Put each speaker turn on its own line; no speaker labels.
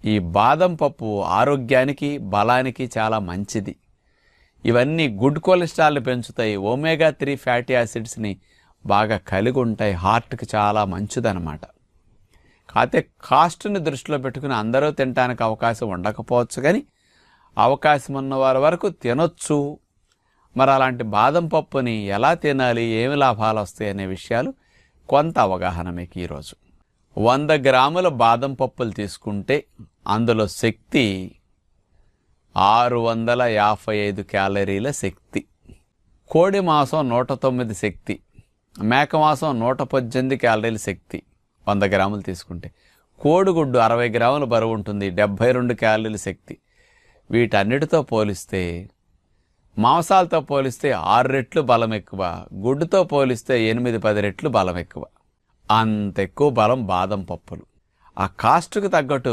ఈ బాదం పప్పు ఆరోగ్యానికి బలానికి చాలా మంచిది. ఇవన్నీ గుడ్ కొలెస్ట్రాల్ని పెంచుతాయి. ఒమేగా 3 ఫ్యాటీ యాసిడ్స్ని బాగా కలిగి ఉంటాయి. హార్ట్కి చాలా మంచిదన్నమాట. కాకపోతే కాస్ట్ని దృష్టిలో పెట్టుకుని అందరూ తినడానికి అవకాశం ఉండకపోవచ్చు, కానీ అవకాశం ఉన్న వారి వరకు తినొచ్చు. మరి అలాంటి బాదం పప్పుని ఎలా తినాలి, ఏమి లాభాలు వస్తాయి అనే విషయాలు కొంత అవగాహన మీకు ఈరోజు. 100 గ్రాముల బాదం పప్పులు తీసుకుంటే అందులో శక్తి 655 క్యాలరీల శక్తి. కోడి మాంసం 109 శక్తి, మేక మాంసం 118 క్యాలరీల శక్తి 100 గ్రాములు తీసుకుంటే. కోడిగుడ్డు 60 గ్రాముల బరువు ఉంటుంది, 72 క్యాలరీల శక్తి. వీటన్నిటితో పోలిస్తే మాంసాలతో పోలిస్తే 6 రెట్లు బలం ఎక్కువ, గుడ్డుతో పోలిస్తే 8-10 రెట్లు బలం ఎక్కువ. అంత ఎక్కువ బలం బాదం పప్పులు. ఆ కాస్ట్కు తగ్గట్టు